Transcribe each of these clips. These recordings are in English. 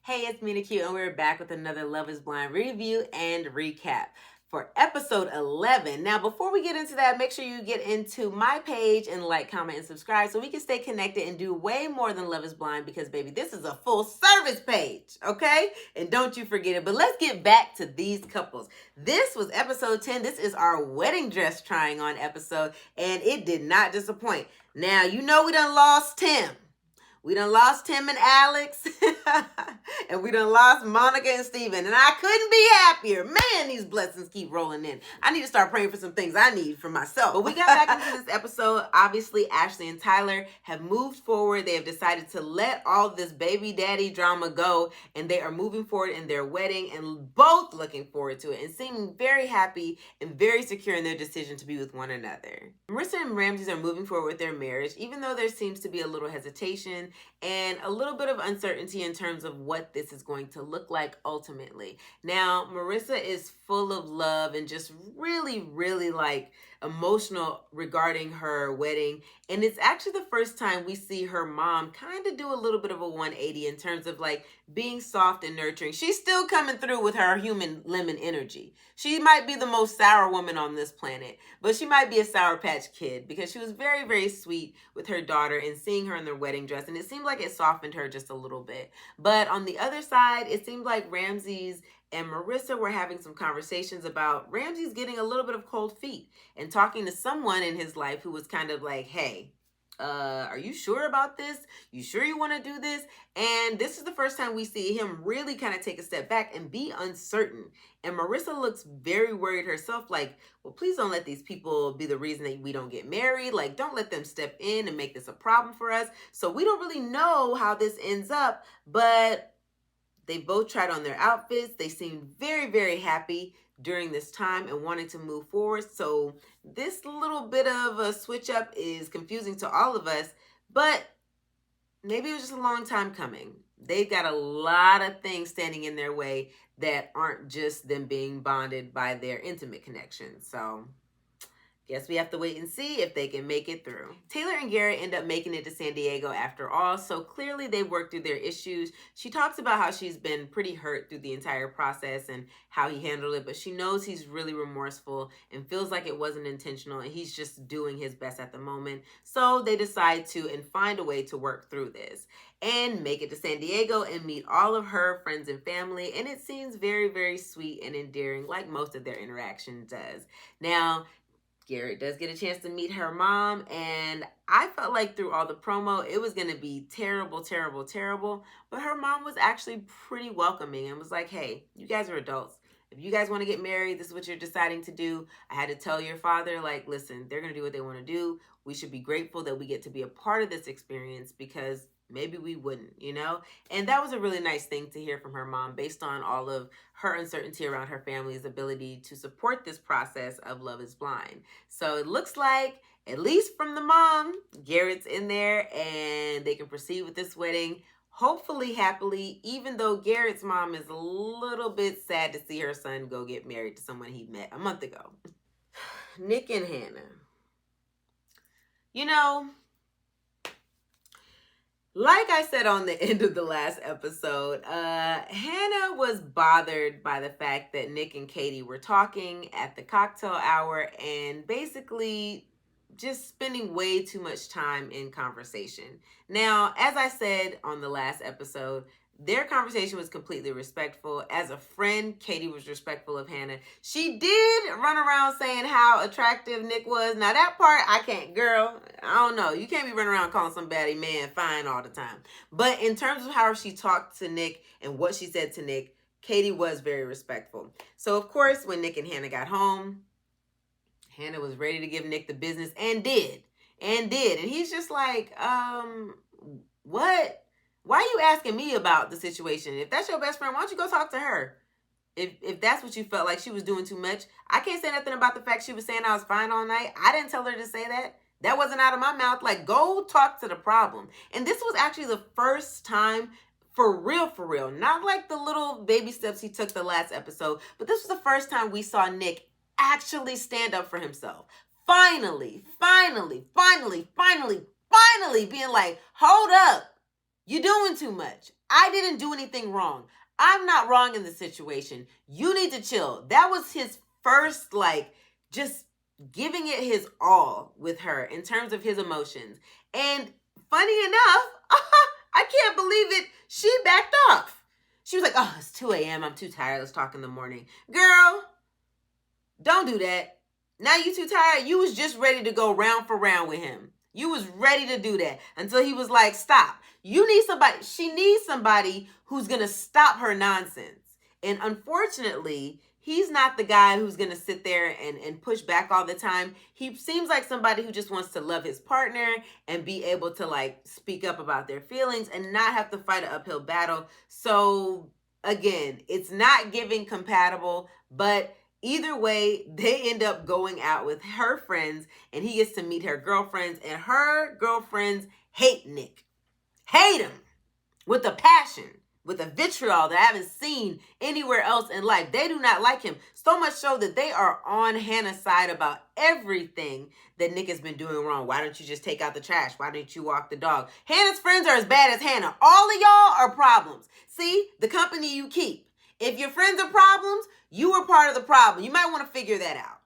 Hey, it's Mina Q, and we're back with another Love is Blind review and recap for episode 11. Now, before we get into that, make sure you get into my page and like, comment, and subscribe so we can stay connected and do way more than Love is Blind because, baby, this is a full service page, okay? And don't you forget it. But let's get back to these couples. This was episode 10. This is our wedding dress trying on episode, and it did not disappoint. Now, you know we done lost Tim. We done lost Tim and Alex, and we done lost Monica and Steven, and I couldn't be happier. Man, these blessings keep rolling in. I need to start praying for some things I need for myself. But we got back into this episode. Obviously, Ashley and Tyler have moved forward. They have decided to let all this baby daddy drama go, and they are moving forward in their wedding, and both looking forward to it, and seeming very happy and very secure in their decision to be with one another. Marissa and Ramses are moving forward with their marriage, even though there seems to be a little hesitation and a little bit of uncertainty in terms of what this is going to look like ultimately. Now, Marissa is full of love and just really, really like emotional regarding her wedding. And it's actually the first time we see her mom kind of do a little bit of a 180 in terms of like being soft and nurturing. She's still coming through with her human lemon energy. She might be the most sour woman on this planet, but she might be a Sour Patch Kid because she was very, very sweet with her daughter and seeing her in their wedding dress. And it seemed like it softened her just a little bit. But on the other side, it seemed like Ramses and Marissa were having some conversations about Ramses getting a little bit of cold feet and talking to someone in his life who was kind of like, hey, are you sure about this? You sure you want to do this? And this is the first time we see him really kind of take a step back and be uncertain. And Marissa looks very worried herself, like, well, please don't let these people be the reason that we don't get married. Like, don't let them step in and make this a problem for us. So we don't really know how this ends up, but they both tried on their outfits. They seemed very, very happy during this time and wanted to move forward. So this little bit of a switch up is confusing to all of us, but maybe it was just a long time coming. They've got a lot of things standing in their way that aren't just them being bonded by their intimate connection. So guess we have to wait and see if they can make it through. Taylor and Garrett end up making it to San Diego after all, so clearly they worked through their issues. She talks about how she's been pretty hurt through the entire process and how he handled it, but she knows he's really remorseful and feels like it wasn't intentional and he's just doing his best at the moment. So they decide to and find a way to work through this and make it to San Diego and meet all of her friends and family, and it seems very, very sweet and endearing like most of their interaction does. Now, Garrett does get a chance to meet her mom, and I felt like through all the promo, it was going to be terrible, terrible, terrible, but her mom was actually pretty welcoming and was like, hey, you guys are adults. If you guys want to get married, this is what you're deciding to do. I had to tell your father, like, listen, they're going to do what they want to do. We should be grateful that we get to be a part of this experience because maybe we wouldn't, you know? And that was a really nice thing to hear from her mom based on all of her uncertainty around her family's ability to support this process of Love is Blind. So it looks like, at least from the mom, Garrett's in there and they can proceed with this wedding, hopefully happily, even though Garrett's mom is a little bit sad to see her son go get married to someone he met a month ago. Nick and Hannah. You know, like I said on the end of the last episode, Hannah was bothered by the fact that Nick and Katie were talking at the cocktail hour and basically just spending way too much time in conversation. Now, as I said on the last episode, their conversation was completely respectful. As a friend, Katie was respectful of Hannah. She did run around saying how attractive Nick was. Now, that part, I can't, girl. I don't know. You can't be running around calling somebody man fine all the time. But in terms of how she talked to Nick and what she said to Nick, Katie was very respectful. So, of course, when Nick and Hannah got home, Hannah was ready to give Nick the business and did. And he's just like, what? Why are you asking me about the situation? If that's your best friend, why don't you go talk to her? If that's what you felt like she was doing too much. I can't say nothing about the fact she was saying I was fine all night. I didn't tell her to say that. That wasn't out of my mouth. Like, go talk to the problem. And this was actually the first time, for real, not like the little baby steps he took the last episode, but this was the first time we saw Nick actually stand up for himself. Finally being like, hold up. You're doing too much. I didn't do anything wrong. I'm not wrong in the situation. You need to chill. That was his first, like, just giving it his all with her in terms of his emotions. And funny enough, I can't believe it, she backed off. She was like, oh, it's 2 a.m. I'm too tired. Let's talk in the morning. Girl, don't do that. Now you too tired. You was just ready to go round for round with him. You was ready to do that until he was like, stop. You need somebody. She needs somebody who's going to stop her nonsense. And unfortunately, he's not the guy who's going to sit there and push back all the time. He seems like somebody who just wants to love his partner and be able to like speak up about their feelings and not have to fight an uphill battle. So again, it's not giving compatible, but either way, they end up going out with her friends and he gets to meet her girlfriends, and her girlfriends hate Nick. Hate him with a passion, with a vitriol that I haven't seen anywhere else in life. They do not like him. So much so that they are on Hannah's side about everything that Nick has been doing wrong. Why don't you just take out the trash? Why don't you walk the dog? Hannah's friends are as bad as Hannah. All of y'all are problems. See, the company you keep. If your friends are problems, you are part of the problem. You might want to figure that out.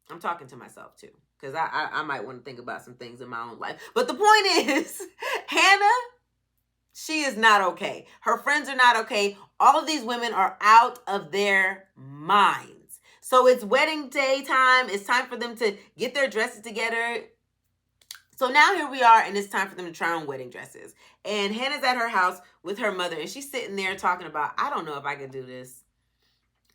I'm talking to myself too, because I might want to think about some things in my own life. But the point is, Hannah, she is not okay. Her friends are not okay. All of these women are out of their minds. So it's wedding day time. It's time for them to get their dresses together. So now here we are, and it's time for them to try on wedding dresses. And Hannah's at her house with her mother, and she's sitting there talking about, I don't know if I could do this.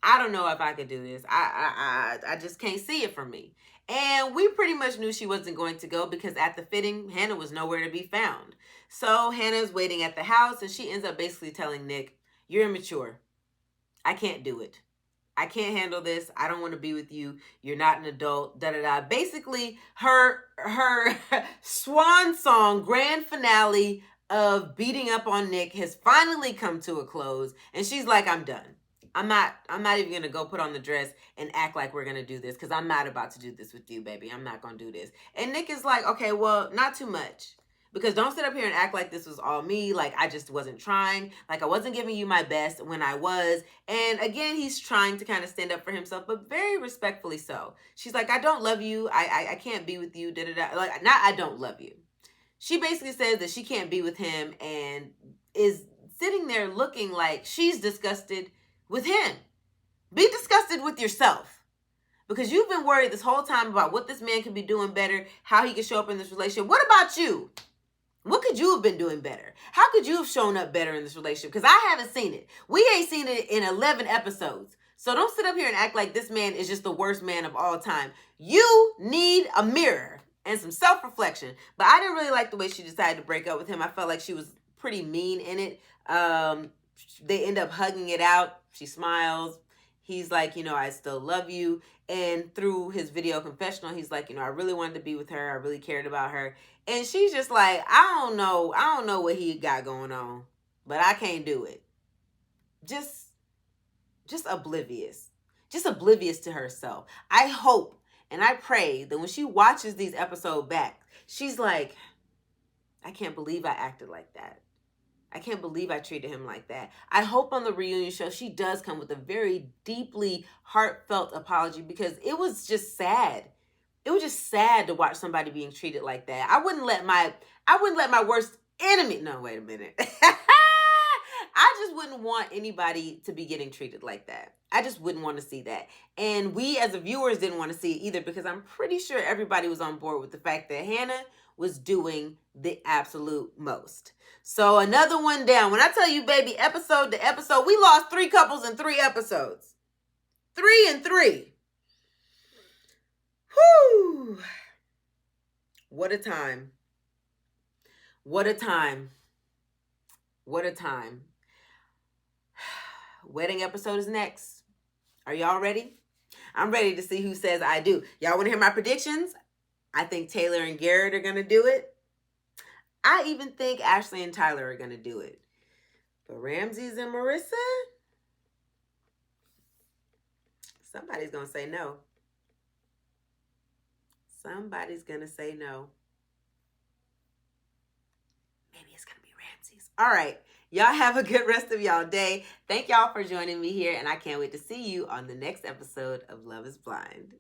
I don't know if I could do this. I just can't see it for me. And we pretty much knew she wasn't going to go because at the fitting, Hannah was nowhere to be found. So Hannah's waiting at the house, and she ends up basically telling Nick, you're immature. I can't do it. I can't handle this. I don't want to be with you. You're not an adult. Da da da. Basically, her swan song grand finale of beating up on Nick has finally come to a close, and she's like, I'm done. I'm not even going to go put on the dress and act like we're going to do this because I'm not about to do this with you, baby. I'm not going to do this. And Nick is like, okay, well, not too much. Because don't sit up here and act like this was all me. Like, I just wasn't trying. Like, I wasn't giving you my best when I was. And again, he's trying to kind of stand up for himself, but very respectfully so. She's like, I don't love you. I can't be with you. Da, da, da. Like, not I don't love you. She basically says that she can't be with him and is sitting there looking like she's disgusted with him. Be disgusted with yourself. Because you've been worried this whole time about what this man could be doing better, how he could show up in this relationship. What about you? What could you have been doing better? How could you have shown up better in this relationship? Because I haven't seen it. We ain't seen it in 11 episodes. So don't sit up here and act like this man is just the worst man of all time. You need a mirror and some self-reflection. But I didn't really like the way she decided to break up with him. I felt like she was pretty mean in it. They end up hugging it out. She smiles. He's like, I still love you. And through his video confessional, he's like, I really wanted to be with her. I really cared about her. And she's just like, I don't know what he got going on, but I can't do it. Just oblivious. Just oblivious to herself. I hope and I pray that when she watches these episodes back, she's like, I can't believe I acted like that. I can't believe I treated him like that. I hope on the reunion show she does come with a very deeply heartfelt apology, because it was just sad. It was just sad to watch somebody being treated like that. I wouldn't let my worst enemy. No, wait a minute. I just wouldn't want anybody to be getting treated like that. I just wouldn't want to see that. And we as the viewers didn't want to see it either, because I'm pretty sure everybody was on board with the fact that Hannah was doing the absolute most. So another one down. When I tell you, baby, episode to episode, we lost 3 couples in 3 episodes. 3 and 3. Whew. What a time. What a time. What a time. Wedding episode is next. Are y'all ready? I'm ready to see who says I do. Y'all want to hear my predictions? I think Taylor and Garrett are going to do it. I even think Ashley and Tyler are going to do it. But Ramses and Marissa? Somebody's going to say no. Somebody's going to say no. Maybe it's going to be Ramses. All right. Y'all have a good rest of y'all day. Thank y'all for joining me here, and I can't wait to see you on the next episode of Love is Blind.